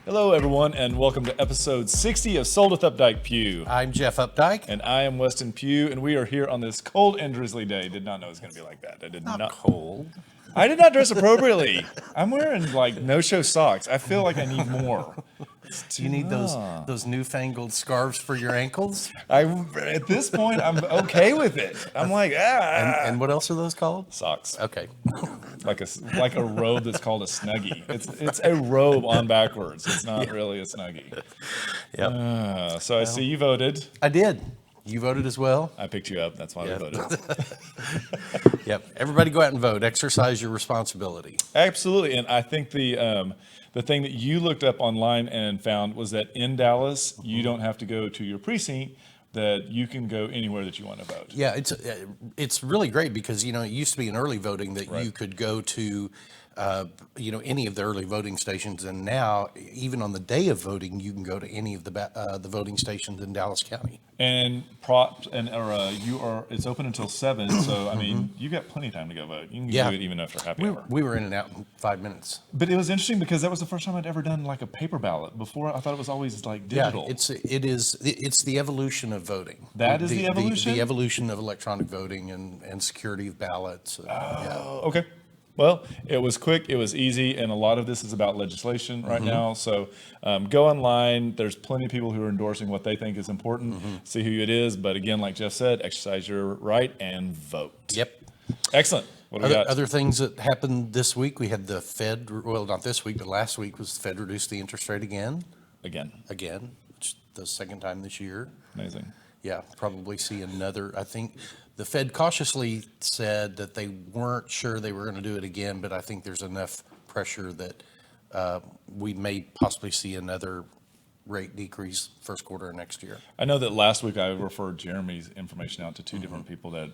Hello, everyone, and welcome to episode 60 of Sold with Updike Pugh. I'm Jeff Updike. And I am Weston Pugh, and we are here on this cold and drizzly day. Did not know it was going to be like that. I did not. Cold. I did not dress appropriately. I'm wearing like no-show socks. I feel like I need more. Do you need those newfangled scarves for your ankles? At this point, I'm okay with it. I'm like, And what else are those called? Socks. Okay. Like a robe that's called a snuggie. It's a robe on backwards. It's not really a snuggie. Yep. So I see you voted. I did. You voted as well? I picked you up. That's why I voted. Yep. Everybody go out and vote. Exercise your responsibility. Absolutely. And I think the thing that you looked up online and found was that in Dallas, you don't have to go to your precinct, that you can go anywhere that you want to vote. Yeah, it's really great because, it used to be in early voting that Right. you could go to, any of the early voting stations. And now, even on the day of voting, you can go to any of the voting stations in Dallas County. And it's open until 7. So, I mean, you've got plenty of time to go vote. You can do it even after happy hour. We were in and out in 5 minutes. But it was interesting because that was the first time I'd ever done like a paper ballot. Before, I thought it was always like digital. Yeah, it's the evolution of voting. That is the evolution? The evolution of electronic voting and security of ballots. Okay. Well, it was quick, it was easy, and a lot of this is about legislation right now. So go online. There's plenty of people who are endorsing what they think is important. See who it is. But again, like Jeff said, exercise your right and vote. Yep. Excellent. What do we got? Other things that happened this week, we had the Fed, well, not this week, but last week was the Fed reduced the interest rate again, which is the second time this year. Amazing. Yeah, probably see another. I think the Fed cautiously said that they weren't sure they were going to do it again, but I think there's enough pressure that we may possibly see another rate decrease first quarter of next year. I know that last week I referred Jeremy's information out to two different people that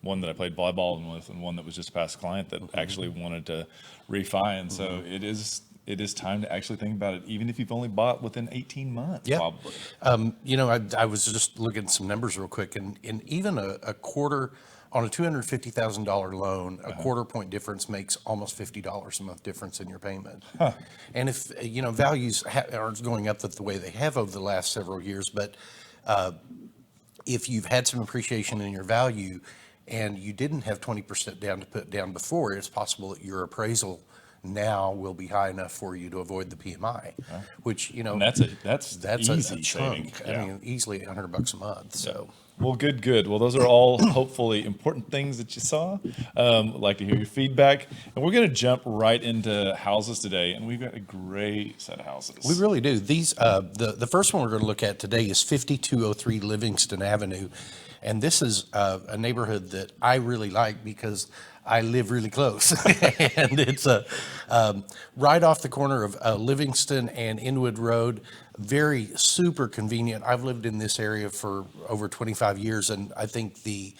one that I played volleyball with and one that was just a past client that actually wanted to refi. And so it is time to actually think about it, even if you've only bought within 18 months, probably. I was just looking at some numbers real quick, and even a quarter on a $250,000 loan, a quarter point difference makes almost $50 a month difference in your payment. And if, values aren't going up the way they have over the last several years, but if you've had some appreciation in your value and you didn't have 20% down to put down before, it's possible that your appraisal now will be high enough for you to avoid the PMI, which, and that's easy a chunk. saving. I mean, easily $100 a month. So. Well, good. Well, those are all hopefully important things that you saw. I'd like to hear your feedback. And we're going to jump right into houses today. And we've got a great set of houses. We really do. These the first one we're going to look at today is 5203 Livingston Avenue. And this is a neighborhood that I really like because I live really close. And it's right off the corner of Livingston and Inwood Road. Very super convenient. I've lived in this area for over 25 years, and I think the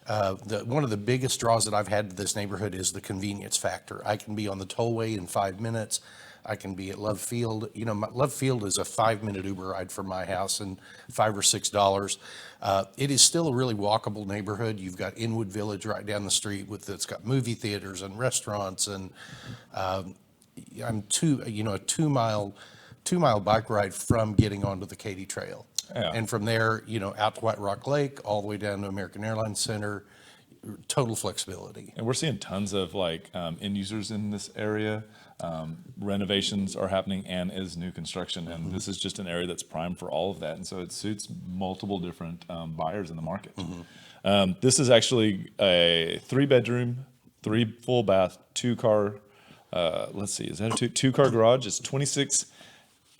one of the biggest draws that I've had to this neighborhood is the convenience factor. I can be on the tollway in 5 minutes. I can be at Love Field. Love Field is a 5-minute Uber ride from my house and $5 or $6. It is still a really walkable neighborhood. You've got Inwood Village right down the street it's got movie theaters and restaurants, and I'm a 2-mile bike ride from getting onto the Katy Trail. Yeah. And from there, out to White Rock Lake, all the way down to American Airlines Center, total flexibility. And we're seeing tons of end users in this area. Renovations are happening and is new construction. And this is just an area that's primed for all of that. And so it suits multiple different buyers in the market. This is actually a 3-bedroom, 3 full bath, 2-car, let's see, is that a 2-car garage? It's 26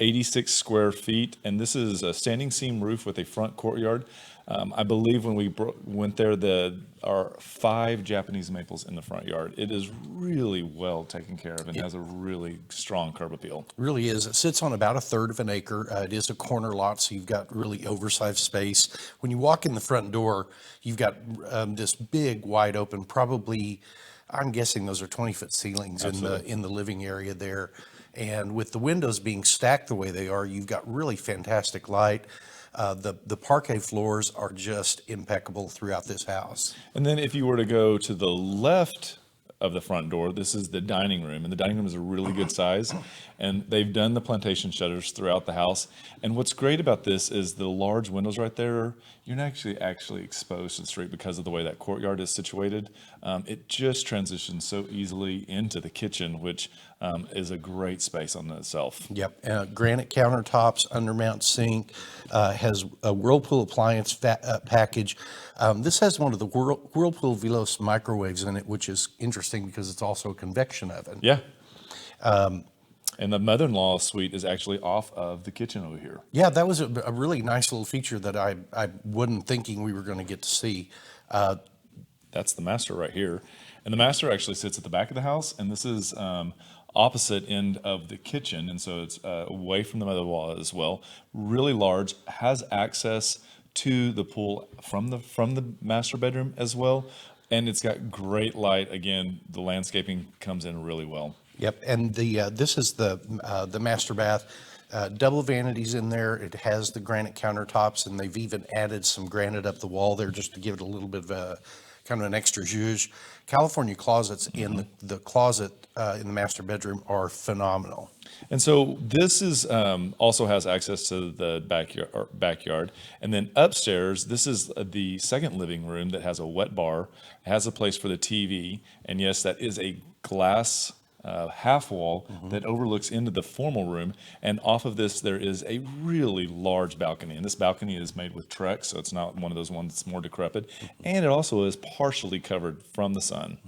86 square feet, and this is a standing seam roof with a front courtyard. I believe when we went there, there are 5 Japanese maples in the front yard. It is really well taken care of and has a really strong curb appeal. Really is. It sits on about a third of an acre. It is a corner lot, so you've got really oversized space. When you walk in the front door, you've got this big, wide open, probably, I'm guessing those are 20-foot ceilings in the living area there. And with the windows being stacked the way they are, you've got really fantastic light. The parquet floors are just impeccable throughout this house. And then if you were to go to the left of the front door, this is the dining room, and the dining room is a really good size, and they've done the plantation shutters throughout the house. And what's great about this is the large windows right there. You're not actually exposed to the street because of the way that courtyard is situated. It just transitions so easily into the kitchen, which is a great space on itself. Yep. Granite countertops, undermount sink, has a Whirlpool appliance package. This has one of the Whirlpool Velos microwaves in it, which is interesting because it's also a convection oven. Yeah. And the mother-in-law suite is actually off of the kitchen over here. Yeah, that was a really nice little feature that I wasn't thinking we were going to get to see. That's the master right here. And the master actually sits at the back of the house, and this is opposite end of the kitchen, and so it's away from the mother-in-law as well. Really large, has access to the pool from the master bedroom as well, and it's got great light. Again, the landscaping comes in really well. Yep, and this is the master bath. Double vanities in there. It has the granite countertops, and they've even added some granite up the wall there just to give it a little bit of a kind of an extra zhuzh. California closets in the closet in the master bedroom are phenomenal. And so this is also has access to the backyard. And then upstairs, this is the second living room that has a wet bar, has a place for the TV. And yes, that is a glass half wall that overlooks into the formal room. And off of this, there is a really large balcony. And this balcony is made with Trex, so it's not one of those ones that's more decrepit. And it also is partially covered from the sun.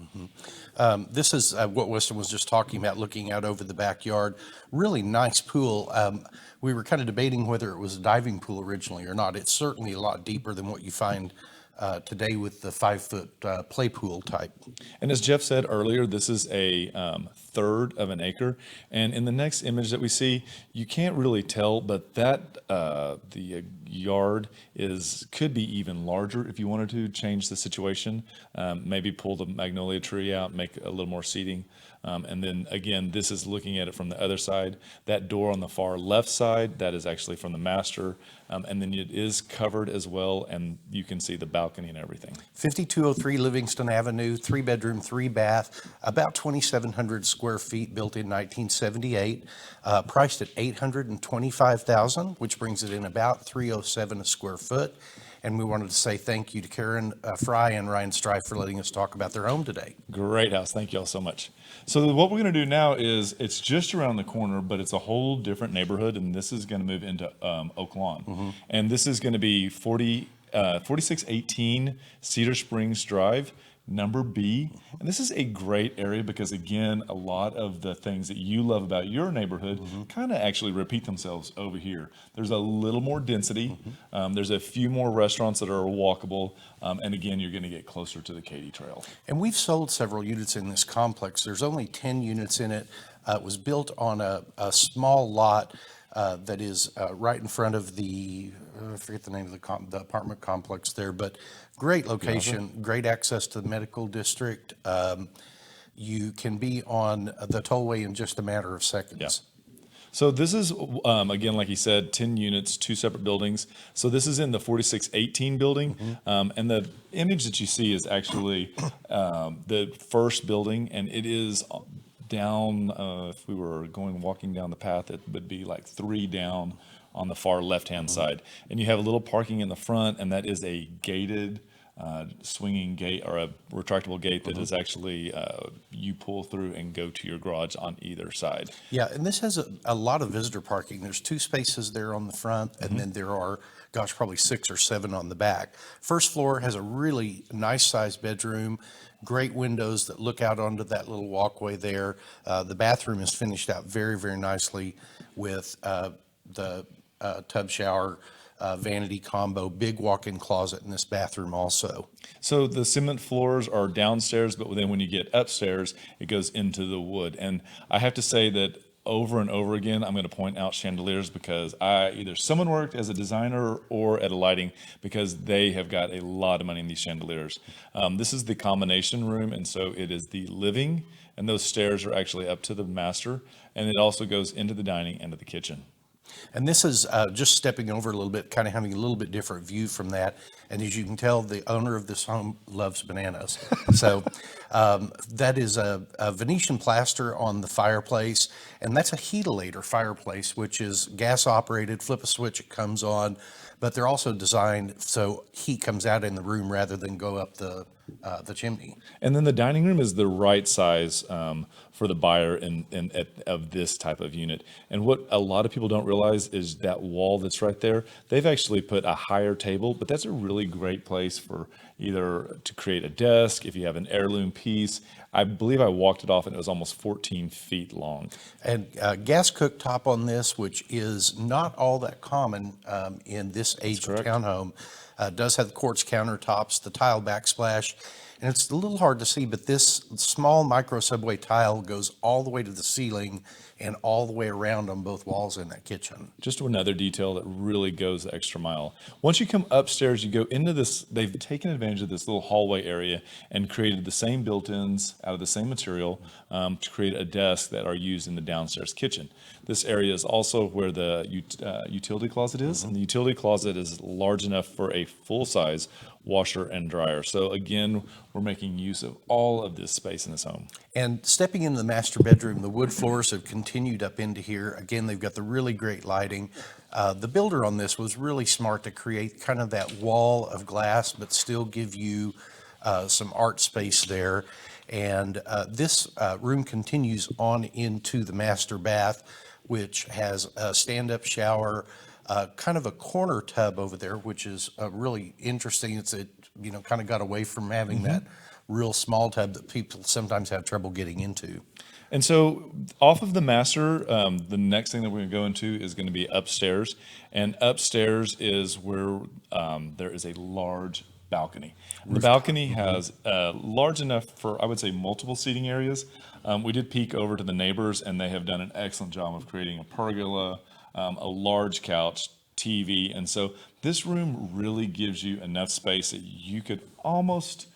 This is what Weston was just talking about, looking out over the backyard. Really nice pool. We were kind of debating whether it was a diving pool originally or not. It's certainly a lot deeper than what you find today with the 5-foot play pool type. And as Jeff said earlier, this is a third of an acre. And in the next image that we see, you can't really tell, but that the yard could be even larger if you wanted to change the situation. Maybe pull the magnolia tree out, make a little more seating. And then again, this is looking at it from the other side. That door on the far left side, that is actually from the master. And then it is covered as well, and you can see the balcony and everything. 5203 Livingston Avenue, 3-bedroom, 3-bath, about 2,700 square feet, built in 1978, priced at $825,000, which brings it in about $307 a square foot. And we wanted to say thank you to Karen Fry and Ryan Strife for letting us talk about their home today. Great house. Thank you all so much. So what we're going to do now is it's just around the corner, but it's a whole different neighborhood, and this is going to move into Oak Lawn. And this is going to be 4618 Cedar Springs Drive, number B. And this is a great area because, again, a lot of the things that you love about your neighborhood kind of actually repeat themselves over here. There's a little more density. There's a few more restaurants that are walkable. And again, you're going to get closer to the Katy Trail. And we've sold several units in this complex. There's only 10 units in it. It was built on a small lot that is right in front of the, I forget the name of the apartment complex there, but great location, great access to the medical district. You can be on the tollway in just a matter of seconds. Yeah. So this is, again, like he said, 10 units, 2 separate buildings. So this is in the 4618 building. And the image that you see is actually the first building, and it is down, if we were walking down the path, it would be like 3 down on the far left-hand side. And you have a little parking in the front, and that is a gated swinging gate or a retractable gate that is actually you pull through and go to your garage on either side. Yeah, and this has a lot of visitor parking. There's 2 spaces there on the front, and then there are, gosh, probably 6 or 7 on the back. First floor has a really nice sized bedroom, great windows that look out onto that little walkway there. The bathroom is finished out very, very nicely with the tub shower, vanity combo, big walk-in closet in this bathroom also. So the cement floors are downstairs, but then when you get upstairs, it goes into the wood. And I have to say that over and over again, I'm going to point out chandeliers because either someone worked as a designer or at a lighting because they have got a lot of money in these chandeliers. This is the combination room, and so it is the living, and those stairs are actually up to the master, and it also goes into the dining and to the kitchen. And this is just stepping over a little bit, kind of having a little bit different view from that. And as you can tell, the owner of this home loves bananas. So that is a Venetian plaster on the fireplace. And that's a heatilator fireplace, which is gas operated, flip a switch, it comes on. But they're also designed so heat comes out in the room rather than go up the chimney. And then the dining room is the right size for the buyer of this type of unit. And what a lot of people don't realize is that wall that's right there, they've actually put a higher table, but that's a really great place for either to create a desk, if you have an heirloom piece. I believe I walked it off and it was almost 14 feet long. And gas cooktop on this, which is not all that common in this age of townhome, does have the quartz countertops, the tile backsplash, and it's a little hard to see, but this small micro subway tile goes all the way to the ceiling and all the way around on both walls in that kitchen. Just another detail that really goes the extra mile. Once you come upstairs, you go into this, they've taken advantage of this little hallway area and created the same built-ins out of the same material to create a desk that are used in the downstairs kitchen. This area is also where the utility closet is, and the utility closet is large enough for a full-size washer and dryer. So again, we're making use of all of this space in this home. And stepping into the master bedroom, the wood floors have continued up into here. Again, they've got the really great lighting. The builder on this was really smart to create kind of that wall of glass, but still give you some art space there. And this room continues on into the master bath, which has a stand-up shower, kind of a corner tub over there, which is really interesting. It's kind of got away from having that real small tub that people sometimes have trouble getting into. And so off of the master, the next thing that we're going to go into is going to be upstairs. And upstairs is where there is a large balcony. The balcony has large enough for, I would say, multiple seating areas. We did peek over to the neighbors, and they have done an excellent job of creating a pergola, a large couch, TV. And so this room really gives you enough space that you could almost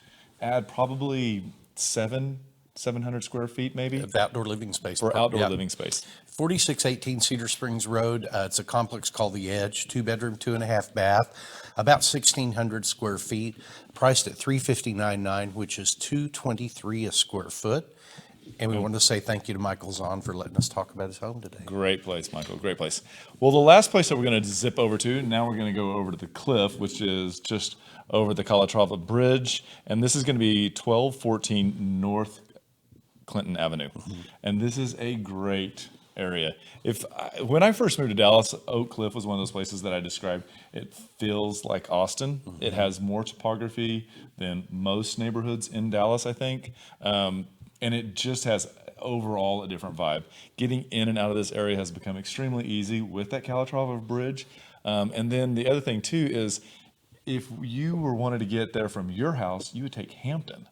add probably 700 square feet maybe Of outdoor living space. for outdoor Yeah. living space. 4618 Cedar Springs Road. It's a complex called The Edge, 2-bedroom, 2.5 bath, about 1,600 square feet, priced at $359.9, which is $223 a square foot. And we want to say thank you to Michael Zahn for letting us talk about his home today. Great place, Michael. Great place. Well, the last place that we're going to zip over to, now we're going to go over to the cliff, which is just over the Calatrava Bridge. And this is going to be 1214 North Clinton Avenue. And this is a great area. When I first moved to Dallas, Oak Cliff was one of those places that I described. It feels like Austin. It has more topography than most neighborhoods in Dallas, I think. And it just has overall a different vibe. Getting in and out of this area has become extremely easy with that Calatrava Bridge. And then the other thing too is if you were wanted to get there from your house, you would take Hampton.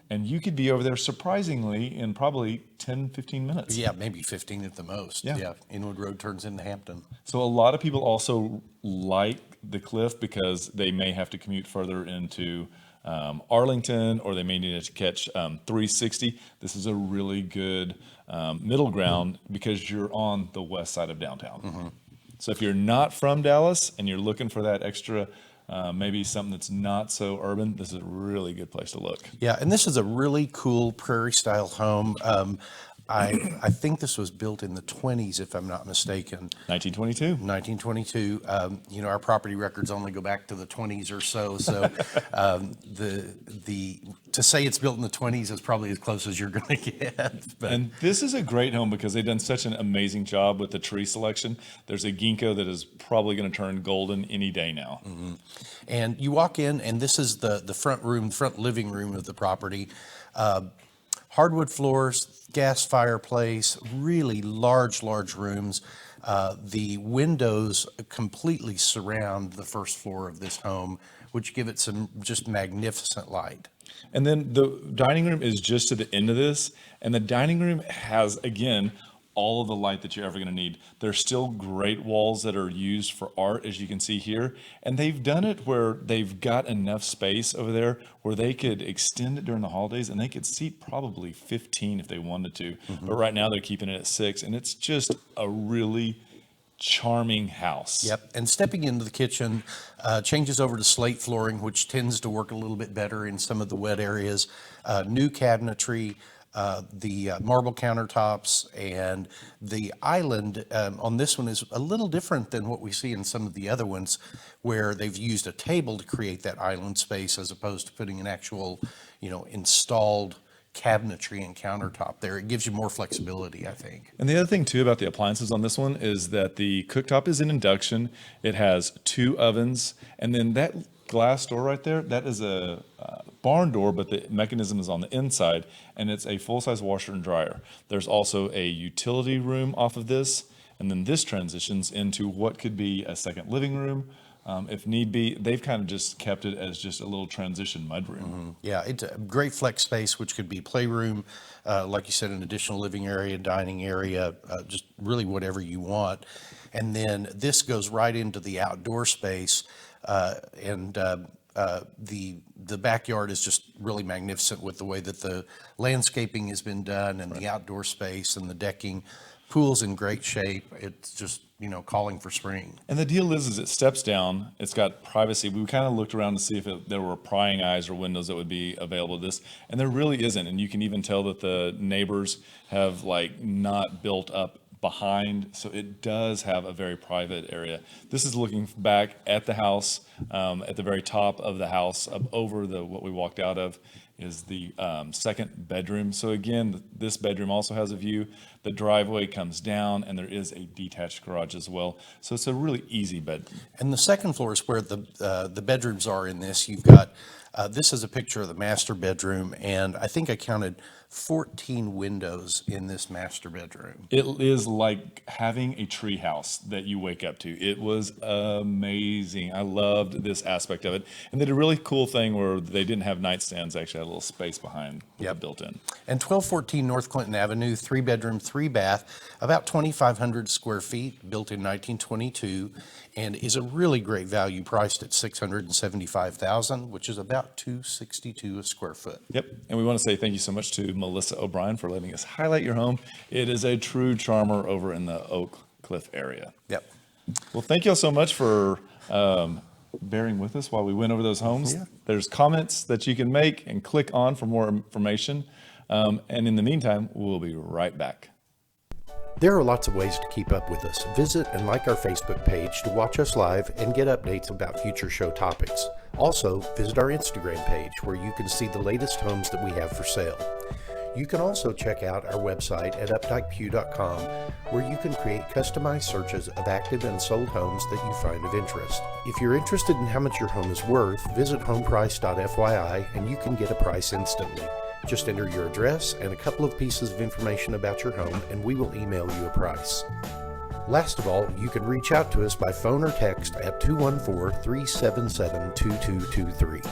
And you could be over there surprisingly in probably 10, 15 minutes. Yeah, maybe 15 at the most. Yeah. Inwood Road turns into Hampton. So a lot of people also like the cliff because they may have to commute further into Arlington, or they may need to catch 360. This is a really good middle ground because you're on the west side of downtown. So if you're not from Dallas and you're looking for that extra, maybe something that's not so urban, this is a really good place to look. Yeah, and this is a really cool prairie style home. I think this was built in the 20s, if I'm not mistaken. 1922. 1922. Our property records only go back to the 20s or so. So to say it's built in the 20s is probably as close as you're going to get. But And this is a great home because they've done such an amazing job with the tree selection. There's a ginkgo that is probably going to turn golden any day now. And you walk in, and this is the front living room of the property. Hardwood floors, gas fireplace, really large rooms. The windows completely surround the first floor of this home, which give it some just magnificent light. And then the dining room is just to the end of this. And the dining room has, again, all of the light that you're ever going to need. There's still great walls that are used for art, as you can see here. And they've done it where they've got enough space over there where they could extend it during the holidays and they could seat probably 15 if they wanted to. But right now they're keeping it at 6. And it's just a really charming house. Yep. And stepping into the kitchen changes over to slate flooring, which tends to work a little bit better in some of the wet areas. New cabinetry. The marble countertops, and the island on this one is a little different than what we see in some of the other ones, where they've used a table to create that island space as opposed to putting an actual, installed cabinetry and countertop there. It gives you more flexibility, I think. And the other thing too about the appliances on this one is that the cooktop is an induction. It has 2 ovens, and then that glass door right there, that is a barn door, but the mechanism is on the inside, and it's a full-size washer and dryer. There's also a utility room off of this, and then this transitions into what could be a second living room. If need be, they've kind of just kept it as just a little transition mudroom. Yeah, it's a great flex space, which could be playroom, like you said, an additional living area, dining area, just really whatever you want. And then this goes right into the outdoor space, and the backyard is just really magnificent with the way that the landscaping has been done and the outdoor space and the decking. Pool's in great shape. It's just, calling for spring. And the deal is it steps down. It's got privacy. We kind of looked around to see if there were prying eyes or windows that would be available to this, and there really isn't. And you can even tell that the neighbors have not built up behind, so it does have a very private area. This is looking back at the house, at the very top of the house, over what we walked out of is the second bedroom. So again, this bedroom also has a view. The driveway comes down, and there is a detached garage as well. So it's a really easy bed. And the second floor is where the bedrooms are in this. You've got, this is a picture of the master bedroom, and I think I counted 14 windows in this master bedroom. It is like having a tree house that you wake up to. It was amazing. I loved this aspect of it. And they did a really cool thing where they didn't have nightstands, they actually had a little space behind built in. And 1214 North Clinton Avenue, 3-bedroom, 3-bath, about 2,500 square feet, built in 1922, and is a really great value, priced at $675,000, which is about $262 a square foot. Yep. And we want to say thank you so much to Melissa O'Brien for letting us highlight your home. It is a true charmer over in the Oak Cliff area. Yep. Well, thank you all so much for bearing with us while we went over those homes. Yeah. There's comments that you can make and click on for more information. And in the meantime, we'll be right back. There are lots of ways to keep up with us. Visit and like our Facebook page to watch us live and get updates about future show topics. Also, visit our Instagram page where you can see the latest homes that we have for sale. You can also check out our website at updikepugh.com, where you can create customized searches of active and sold homes that you find of interest. If you're interested in how much your home is worth, visit homeprice.fyi and you can get a price instantly. Just enter your address and a couple of pieces of information about your home, and we will email you a price. Last of all, you can reach out to us by phone or text at 214-377-2223.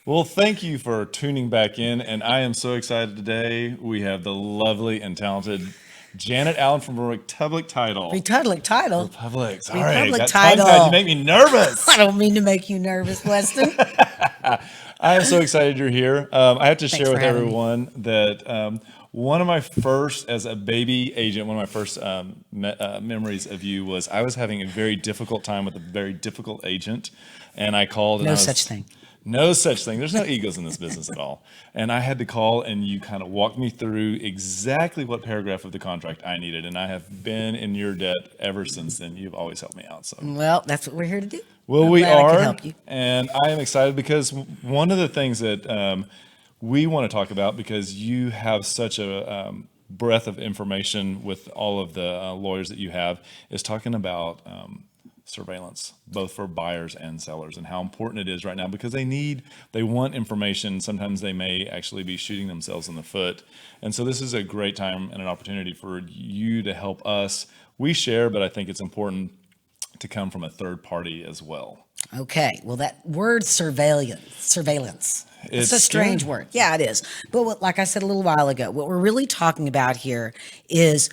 Well, thank you for tuning back in, and I am so excited today. We have the lovely and talented Janet Allen from Republic Title. Republic Title. Republic, sorry. Republic That Title. tongue-tied, you make me nervous. I don't mean to make you nervous, Weston. I am so excited you're here. I have to Thanks share for with having me. everyone that one of my first, as a baby agent, one of my first memories of you was I was having a very difficult time with a very difficult agent, and I called. And No I was, such thing. No such thing. There's no egos in this business at all. And I had to call, and you kind of walked me through exactly what paragraph of the contract I needed. And I have been in your debt ever since then. You've always helped me out. So, Well, that's what we're here to do. well, I'm we glad I could are. help you. And I am excited because one of the things that we want to talk about, because you have such a breadth of information with all of the lawyers that you have, is talking about surveillance, both for buyers and sellers, and how important it is right now, because they want information. Sometimes they may actually be shooting themselves in the foot. And so this is a great time and an opportunity for you to help us. We share, but I think it's important to come from a third party as well. Okay. Well, that word surveillance. It's a strange scary. word. Yeah, it is. But like I said a little while ago, what we're really talking about here is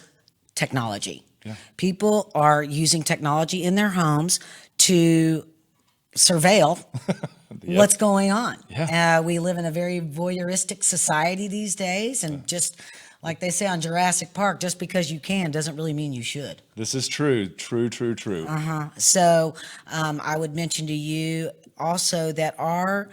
technology. Yeah. People are using technology in their homes to surveil what's going on. Yeah. We live in a very voyeuristic society these days, and just like they say on Jurassic Park, just because you can doesn't really mean you should. This is true. True. So I would mention to you also that our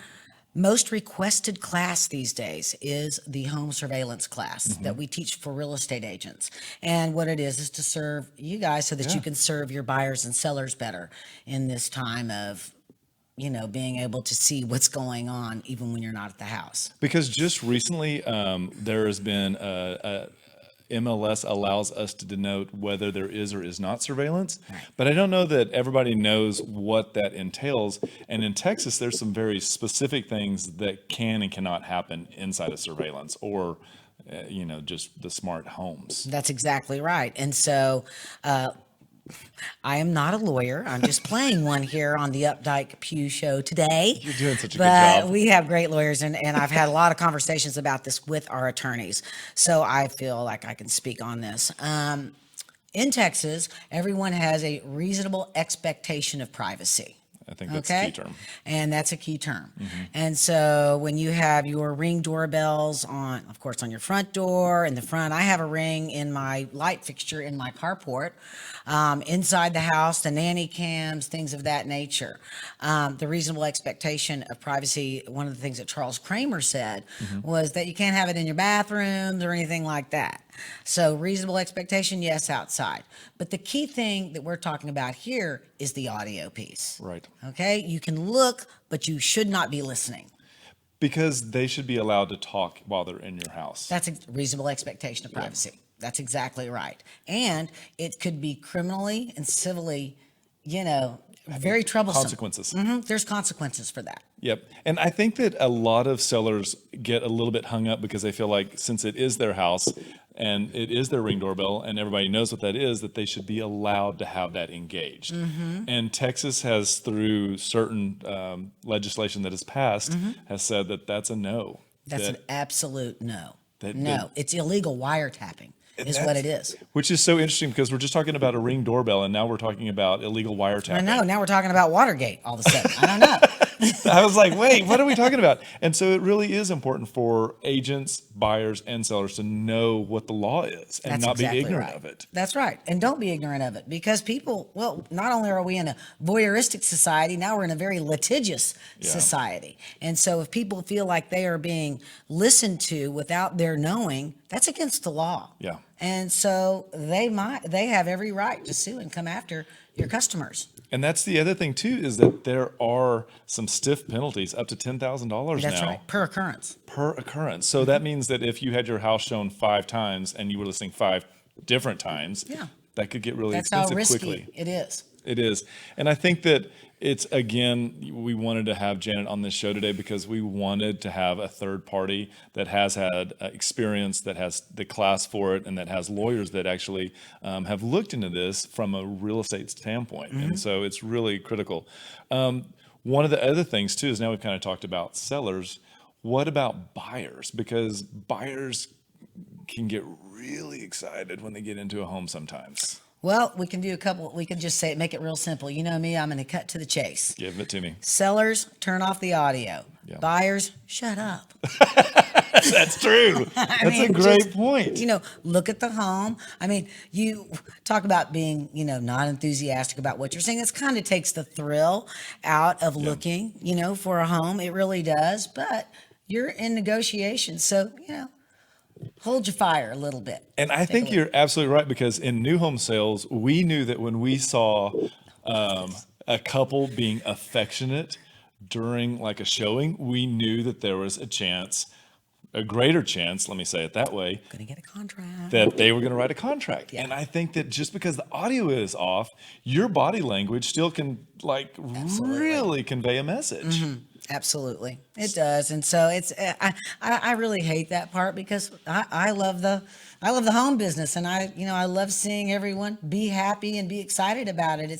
most requested class these days is the home surveillance class that we teach for real estate agents. And what it is to serve you guys so that you can serve your buyers and sellers better in this time of, being able to see what's going on even when you're not at the house. Because just recently, there has been MLS allows us to denote whether there is or is not surveillance, but I don't know that everybody knows what that entails. And in Texas, there's some very specific things that can and cannot happen inside of surveillance, or just the smart homes. That's exactly right. And so I am not a lawyer. I'm just playing one here on the Updike Pugh show today. You're doing such a good But job. we have great lawyers, and I've had a lot of conversations about this with our attorneys. So I feel like I can speak on this. In Texas, everyone has a reasonable expectation of privacy. I think that's a key term. And that's a key term. And so when you have your Ring doorbells on, of course, on your front door, in the front, I have a Ring in my light fixture in my carport, inside the house, the nanny cams, things of that nature. The reasonable expectation of privacy, one of the things that Charles Kramer said was that you can't have it in your bathrooms or anything like that. So reasonable expectation, yes, outside. But the key thing that we're talking about here is the audio piece. Right. Okay? You can look, but you should not be listening. Because they should be allowed to talk while they're in your house. That's a reasonable expectation of privacy. That's exactly right. And it could be criminally and civilly, very troublesome. Consequences. There's consequences for that. Yep. And I think that a lot of sellers get a little bit hung up because they feel like, since it is their house and it is their Ring doorbell and everybody knows what that is, that they should be allowed to have that engaged. And Texas has, through certain legislation that has passed, has said that that's a no. That's an absolute no. that- No, it's illegal wiretapping is what it is. Which is so interesting, because we're just talking about a Ring doorbell and now we're talking about illegal wiretapping. I know. Now we're talking about Watergate all of a sudden. I don't know. I was like, wait, what are we talking about? And so it really is important for agents, buyers, and sellers to know what the law is and That's not exactly be ignorant right. of it. That's right. And don't be ignorant of it, because people, not only are we in a voyeuristic society, now we're in a very litigious society. And so if people feel like they are being listened to without their knowing, that's against the law. Yeah. And so they have every right to sue and come after your customers. And that's the other thing too, is that there are some stiff penalties, up to $10,000 That's now right. Per occurrence. per occurrence. So that means that if you had your house shown 5 times and you were listening 5 different times, that could get really That's how expensive risky quickly. it is. It is. And I think that it's, again, we wanted to have Janet on this show today because we wanted to have a third party that has had experience, that has the class for it, and that has lawyers that actually have looked into this from a real estate standpoint. And so it's really critical. One of the other things too is, now we've kind of talked about sellers. What about buyers? Because buyers can get really excited when they get into a home sometimes. Well, we can do we can just make it real simple. You know me, I'm going to cut to the chase. Give it to me. Sellers, turn off the audio. Yeah. Buyers, shut up. That's true. That's a great point. Look at the home. I mean, you talk about being, not enthusiastic about what you're saying. This kind of takes the thrill out of looking, for a home. It really does. But you're in negotiations. So, hold your fire a little bit. And I think you're absolutely right, because in new home sales, we knew that when we saw a couple being affectionate during like a showing, we knew that there was a greater chance, let me say it that way, Gonna get a contract. that they were going to write a contract. Yeah. And I think that just because the audio is off, your body language still can really convey a message. Absolutely, it does, and so it's. I really hate that part, because I love the home business, and I love seeing everyone be happy and be excited about it.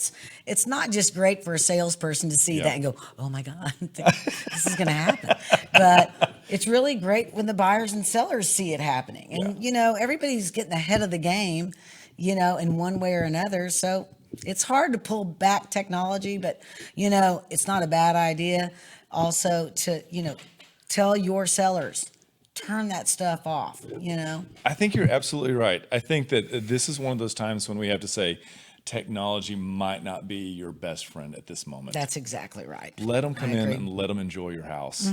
It's not just great for a salesperson to see that and go, oh my God, this is going to happen, but it's really great when the buyers and sellers see it happening, and everybody's getting ahead of the game, in one way or another. So it's hard to pull back technology, but it's not a bad idea. Also to, tell your sellers, turn that stuff off, I think you're absolutely right. I think that this is one of those times when we have to say technology might not be your best friend at this moment. That's exactly right. Let them come I in agree. and let them enjoy your house.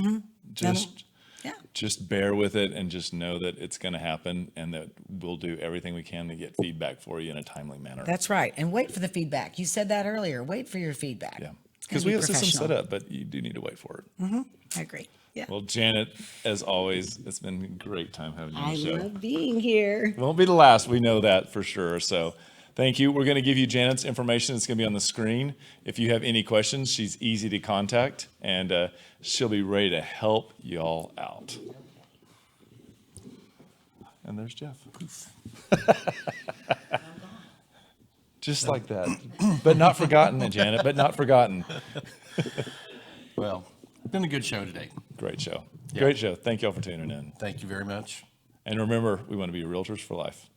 Yeah. Just bear with it and just know that it's going to happen, and that we'll do everything we can to get feedback for you in a timely manner. That's right. And wait for the feedback. You said that earlier. Wait for your feedback. Yeah. It's gonna Because be we have systems set professional. up, but you do need to wait for it. I agree. Yeah. Well, Janet, as always, it's been a great time having you on I the show. love being here. It won't be the last. We know that for sure. So thank you. We're going to give you Janet's information. It's going to be on the screen. If you have any questions, she's easy to contact, and she'll be ready to help y'all out. And there's Jeff. Just like that. But not forgotten, Janet, but not forgotten. Well, it's been a good show today. Great show. Yeah. Great show. Thank y'all for tuning in. Thank you very much. And remember, we want to be realtors for life.